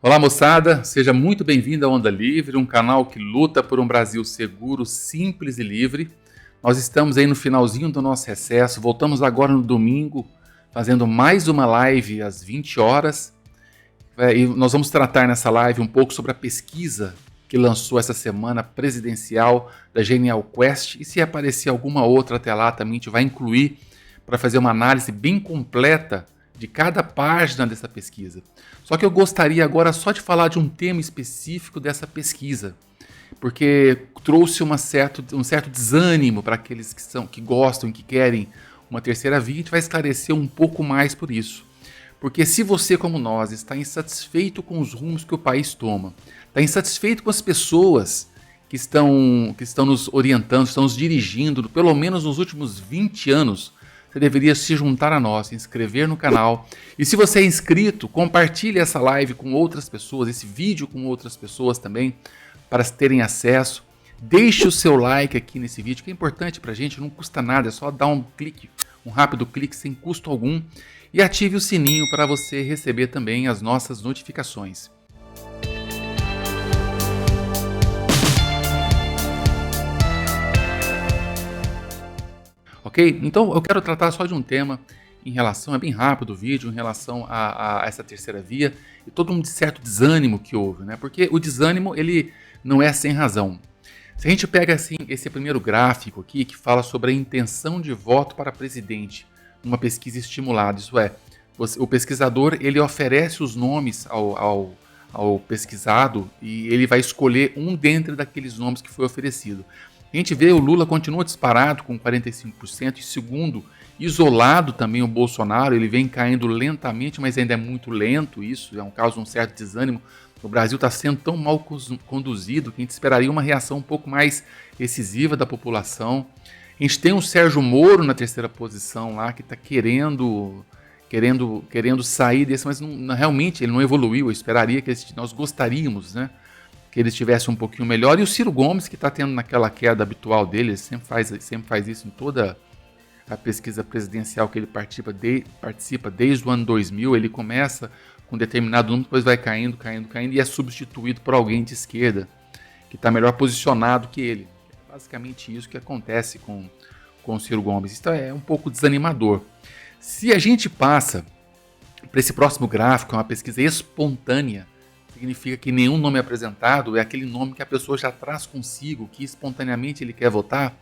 Olá, moçada, seja muito bem-vindo ao Onda Livre, um canal que luta por um Brasil seguro, simples e livre. Nós estamos aí no finalzinho do nosso recesso, voltamos agora no domingo, fazendo mais uma live às 20 horas. E nós vamos tratar nessa live um pouco sobre a pesquisa que lançou essa semana presidencial da Genial Quest, e se aparecer alguma outra até lá também a gente vai incluir para fazer uma análise bem completa de cada página dessa pesquisa. Só que eu gostaria agora só de falar de um tema específico dessa pesquisa, porque trouxe um certo desânimo para aqueles que gostam e que querem uma terceira via. A gente vai esclarecer um pouco mais por isso. Porque se você, como nós, está insatisfeito com os rumos que o país toma, está insatisfeito com as pessoas que estão nos orientando, estão nos dirigindo, pelo menos nos últimos 20 anos, você deveria se juntar a nós, se inscrever no canal. E se você é inscrito, compartilhe essa live com outras pessoas, esse vídeo com outras pessoas também, para terem acesso. Deixe o seu like aqui nesse vídeo, que é importante para a gente, não custa nada, é só dar um rápido clique sem custo algum. E ative o sininho para você receber também as nossas notificações. Ok? Então eu quero tratar só de um tema em relação, é bem rápido o vídeo, em relação a essa terceira via e todo um certo desânimo que houve, né? Porque o desânimo, ele não é sem razão. Se a gente pega assim esse primeiro gráfico aqui, que fala sobre a intenção de voto para presidente, numa pesquisa estimulada, isso é, o pesquisador ele oferece os nomes ao pesquisado e ele vai escolher um dentre daqueles nomes que foi oferecido. A gente vê o Lula continua disparado com 45%, e segundo, isolado também o Bolsonaro, ele vem caindo lentamente, mas ainda é muito lento isso, é um caso de um certo desânimo. O Brasil está sendo tão mal conduzido que a gente esperaria uma reação um pouco mais decisiva da população. A gente tem o Sérgio Moro na terceira posição lá, que está querendo sair desse, mas realmente ele não evoluiu. Eu esperaria que nós gostaríamos, né, que ele estivesse um pouquinho melhor. E o Ciro Gomes, que está tendo naquela queda habitual dele, ele sempre faz isso em toda a pesquisa presidencial que ele participa desde o ano 2000. Ele começa com um determinado número, depois vai caindo e é substituído por alguém de esquerda que está melhor posicionado que ele. É basicamente isso que acontece com o Ciro Gomes. Isso é um pouco desanimador. Se a gente passa para esse próximo gráfico, é uma pesquisa espontânea, significa que nenhum nome apresentado é aquele nome que a pessoa já traz consigo, que espontaneamente ele quer votar.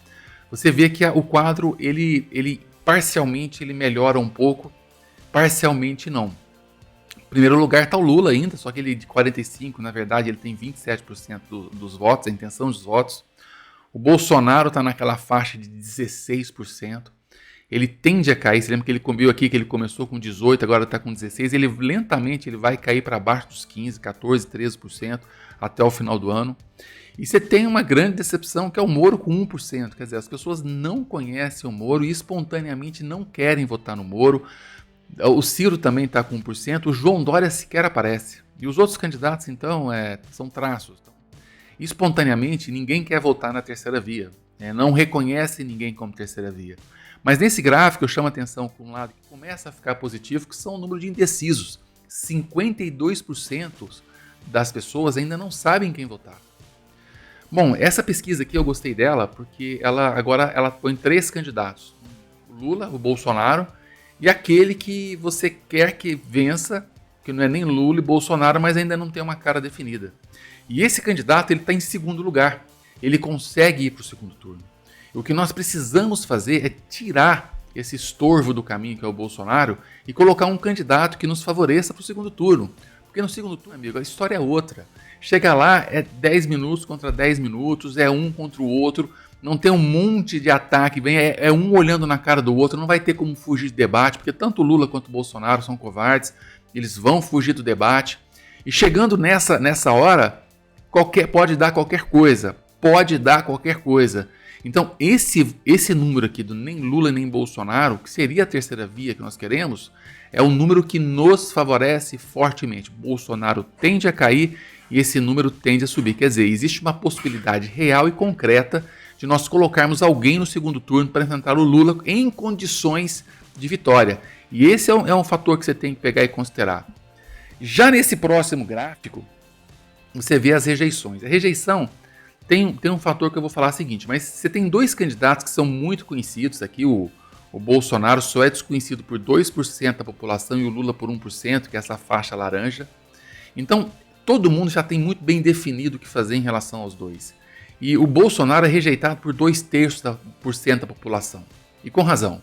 Você vê que o quadro, ele parcialmente ele melhora um pouco, parcialmente não. Em primeiro lugar está o Lula ainda, só que ele de 45%, na verdade ele tem 27% dos votos, a intenção dos votos. O Bolsonaro está naquela faixa de 16%. Ele tende a cair, você lembra que ele viu aqui que ele começou com 18%, agora está com 16%, ele lentamente ele vai cair para baixo dos 15%, 14%, 13% até o final do ano. E você tem uma grande decepção, que é o Moro com 1%, quer dizer, as pessoas não conhecem o Moro e espontaneamente não querem votar no Moro. O Ciro também está com 1%, o João Dória sequer aparece. E os outros candidatos, então, são traços. Espontaneamente, ninguém quer votar na terceira via, não reconhece ninguém como terceira via. Mas nesse gráfico eu chamo a atenção para um lado que começa a ficar positivo, que são o número de indecisos. 52% das pessoas ainda não sabem quem votar. Bom, essa pesquisa aqui eu gostei dela porque ela põe 3 candidatos. O Lula, o Bolsonaro e aquele que você quer que vença, que não é nem Lula e Bolsonaro, mas ainda não tem uma cara definida. E esse candidato ele está em segundo lugar. Ele consegue ir para o segundo turno. O que nós precisamos fazer é tirar esse estorvo do caminho que é o Bolsonaro e colocar um candidato que nos favoreça para o segundo turno. Porque no segundo turno, amigo, a história é outra. Chega lá, é 10 minutos contra 10 minutos, é um contra o outro, não tem um monte de ataque, é um olhando na cara do outro, não vai ter como fugir de debate, porque tanto o Lula quanto o Bolsonaro são covardes, eles vão fugir do debate. E chegando nessa hora, pode dar qualquer coisa. Então, esse número aqui do nem Lula nem Bolsonaro, que seria a terceira via que nós queremos, é um número que nos favorece fortemente. Bolsonaro tende a cair e esse número tende a subir. Quer dizer, existe uma possibilidade real e concreta de nós colocarmos alguém no segundo turno para enfrentar o Lula em condições de vitória. E esse é um fator que você tem que pegar e considerar. Já nesse próximo gráfico, você vê as rejeições. A rejeição tem um fator que eu vou falar o seguinte, mas você tem dois candidatos que são muito conhecidos aqui, o Bolsonaro só é desconhecido por 2% da população e o Lula por 1%, que é essa faixa laranja. Então, todo mundo já tem muito bem definido o que fazer em relação aos dois. E o Bolsonaro é rejeitado por 2/3% da população. E com razão.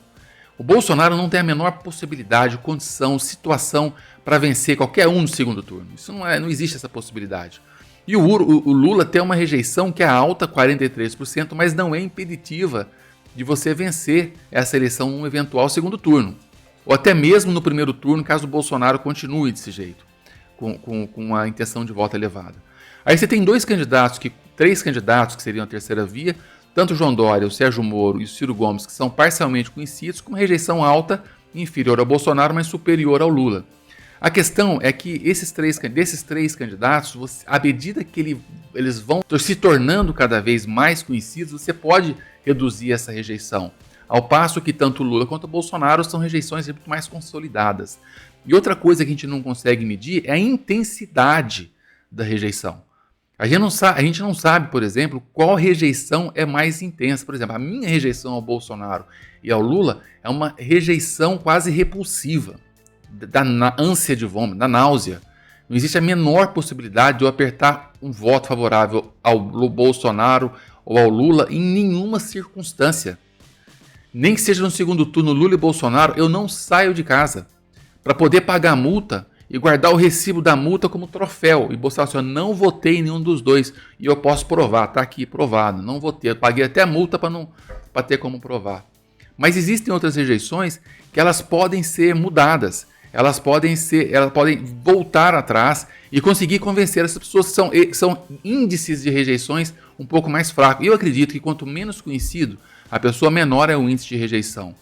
O Bolsonaro não tem a menor possibilidade, condição, situação para vencer qualquer um no segundo turno. Isso não existe essa possibilidade. E o Lula tem uma rejeição que é alta, 43%, mas não é impeditiva de você vencer essa eleição num eventual segundo turno. Ou até mesmo no primeiro turno, caso o Bolsonaro continue desse jeito, com a intenção de voto elevada. Aí você tem três candidatos que seriam a terceira via, tanto o João Dória, o Sérgio Moro e o Ciro Gomes, que são parcialmente conhecidos, com uma rejeição alta, inferior ao Bolsonaro, mas superior ao Lula. A questão é que desses três candidatos, à medida que eles vão se tornando cada vez mais conhecidos, você pode reduzir essa rejeição. Ao passo que tanto o Lula quanto o Bolsonaro são rejeições muito mais consolidadas. E outra coisa que a gente não consegue medir é a intensidade da rejeição. A gente não sabe, por exemplo, qual rejeição é mais intensa. Por exemplo, a minha rejeição ao Bolsonaro e ao Lula é uma rejeição quase repulsiva, da ânsia de vômito, da náusea. Não existe a menor possibilidade de eu apertar um voto favorável ao Bolsonaro ou ao Lula em nenhuma circunstância. Nem que seja no segundo turno Lula e Bolsonaro, eu não saio de casa para poder pagar a multa e guardar o recibo da multa como troféu. E mostrar assim, eu não votei em nenhum dos dois. E eu posso provar, tá aqui provado. Não votei, eu paguei até a multa para ter como provar. Mas existem outras rejeições que elas podem ser mudadas. Elas podem voltar atrás e conseguir convencer essas pessoas que são índices de rejeições um pouco mais fracos. E eu acredito que quanto menos conhecido a pessoa, menor é o índice de rejeição.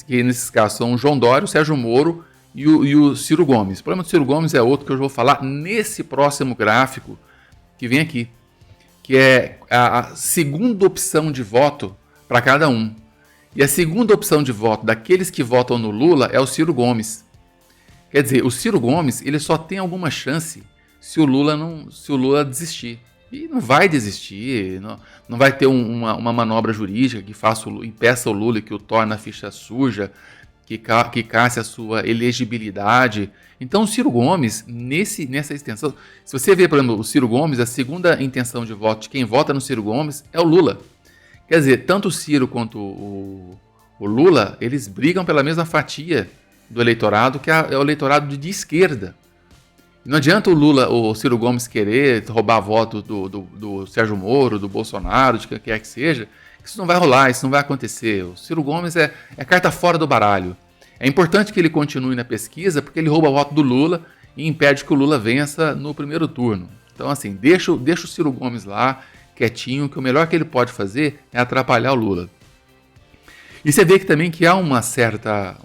Que nesses casos são o João Dória, o Sérgio Moro e o Ciro Gomes. O problema do Ciro Gomes é outro que eu vou falar nesse próximo gráfico que vem aqui, que é a segunda opção de voto para cada um. E a segunda opção de voto daqueles que votam no Lula é o Ciro Gomes. Quer dizer, o Ciro Gomes ele só tem alguma chance se o Lula desistir. E não vai desistir, não vai ter uma manobra jurídica que impeça o Lula e que o torne a ficha suja, que casse a sua elegibilidade. Então o Ciro Gomes, nessa extensão, se você vê, por exemplo, o Ciro Gomes, a segunda intenção de voto de quem vota no Ciro Gomes é o Lula. Quer dizer, tanto o Ciro quanto o Lula, eles brigam pela mesma fatia do eleitorado, que é o eleitorado de esquerda. Não adianta o Ciro Gomes querer roubar voto do Sérgio Moro, do Bolsonaro, de quem quer que seja, que isso não vai rolar, isso não vai acontecer. O Ciro Gomes é carta fora do baralho. É importante que ele continue na pesquisa, porque ele rouba voto do Lula e impede que o Lula vença no primeiro turno. Então, assim, deixa o Ciro Gomes lá, quietinho, que o melhor que ele pode fazer é atrapalhar o Lula. E você vê que há uma certa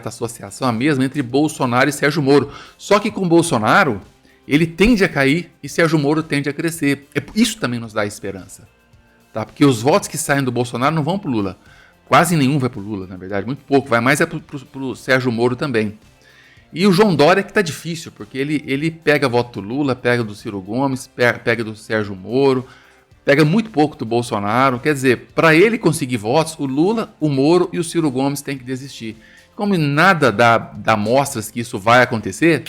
associação mesmo entre Bolsonaro e Sérgio Moro. Só que com Bolsonaro, ele tende a cair e Sérgio Moro tende a crescer. Isso também nos dá esperança. Tá? Porque os votos que saem do Bolsonaro não vão para o Lula. Quase nenhum vai para o Lula, na verdade. Muito pouco. Vai mais para o Sérgio Moro também. E o João Dória que está difícil, porque ele pega voto do Lula, pega do Ciro Gomes, pega do Sérgio Moro, pega muito pouco do Bolsonaro. Quer dizer, para ele conseguir votos, o Lula, o Moro e o Ciro Gomes têm que desistir. Como nada dá mostras que isso vai acontecer,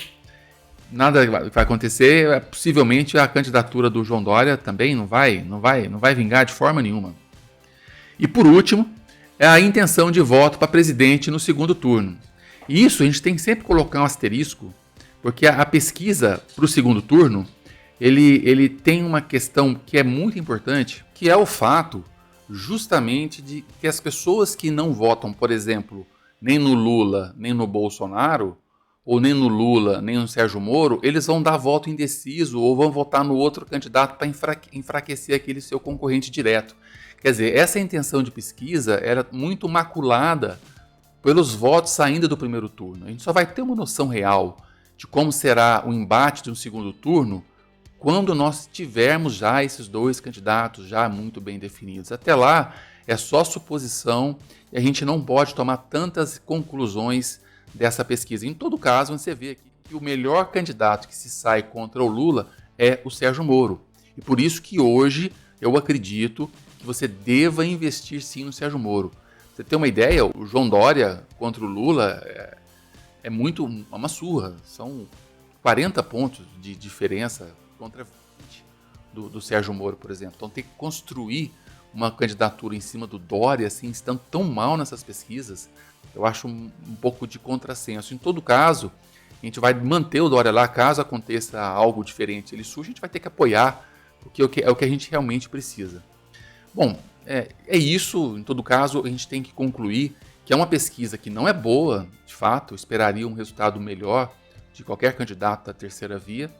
nada vai acontecer, possivelmente a candidatura do João Dória também não vai vingar de forma nenhuma. E por último, é a intenção de voto para presidente no segundo turno. E isso a gente tem que sempre colocar um asterisco, porque a pesquisa para o segundo turno, ele tem uma questão que é muito importante, que é o fato justamente de que as pessoas que não votam, por exemplo, nem no Lula, nem no Bolsonaro, ou nem no Lula, nem no Sérgio Moro, eles vão dar voto indeciso ou vão votar no outro candidato para enfraquecer aquele seu concorrente direto. Quer dizer, essa intenção de pesquisa era muito maculada pelos votos saindo do primeiro turno. A gente só vai ter uma noção real de como será o embate de um segundo turno quando nós tivermos já esses dois candidatos já muito bem definidos. Até lá é só suposição e a gente não pode tomar tantas conclusões dessa pesquisa. Em todo caso, você vê aqui que o melhor candidato que se sai contra o Lula é o Sérgio Moro. E por isso que hoje eu acredito que você deva investir sim no Sérgio Moro. Você tem uma ideia, o João Dória contra o Lula é muito uma surra. São 40 pontos de diferença contra 20 do Sérgio Moro, por exemplo. Então tem que construir uma candidatura em cima do Dória, assim, estando tão mal nessas pesquisas, eu acho um pouco de contrassenso. Em todo caso, a gente vai manter o Dória lá, caso aconteça algo diferente, ele surge, a gente vai ter que apoiar, porque é o que a gente realmente precisa. Bom, é isso. Em todo caso, a gente tem que concluir que é uma pesquisa que não é boa, de fato, eu esperaria um resultado melhor de qualquer candidato da terceira via.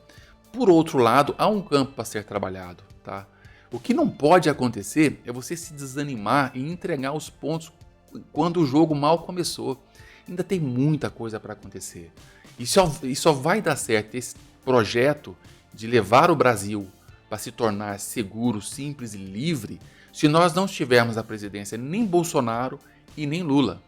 Por outro lado, há um campo para ser trabalhado, tá? O que não pode acontecer é você se desanimar e entregar os pontos quando o jogo mal começou. Ainda tem muita coisa para acontecer. E só vai dar certo esse projeto de levar o Brasil para se tornar seguro, simples e livre se nós não tivermos a presidência nem Bolsonaro e nem Lula.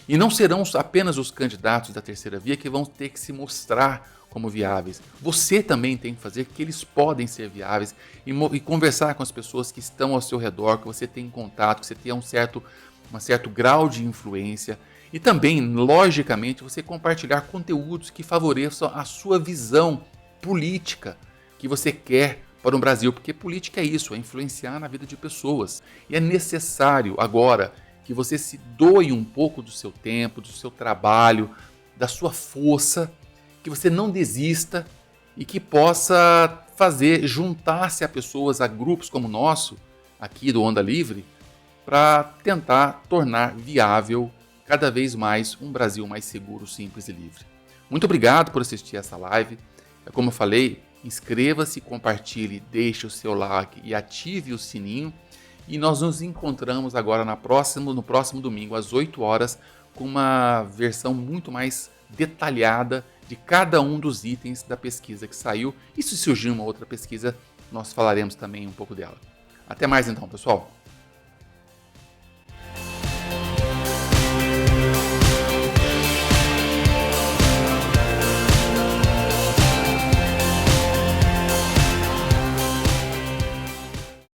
E não serão apenas os candidatos da terceira via que vão ter que se mostrar como viáveis. Você também tem que fazer que eles podem ser viáveis e conversar com as pessoas que estão ao seu redor, que você tem contato, que você tenha um certo grau de influência. E também, logicamente, você compartilhar conteúdos que favoreçam a sua visão política que você quer para o Brasil. Porque política é isso, é influenciar na vida de pessoas. E é necessário agora que você se doe um pouco do seu tempo, do seu trabalho, da sua força, que você não desista e que possa juntar-se a pessoas, a grupos como o nosso, aqui do Onda Livre, para tentar tornar viável cada vez mais um Brasil mais seguro, simples e livre. Muito obrigado por assistir essa live. Como eu falei, inscreva-se, compartilhe, deixe o seu like e ative o sininho. E nós nos encontramos agora no próximo domingo, às 8 horas, com uma versão muito mais detalhada de cada um dos itens da pesquisa que saiu. E se surgir uma outra pesquisa, nós falaremos também um pouco dela. Até mais então, pessoal!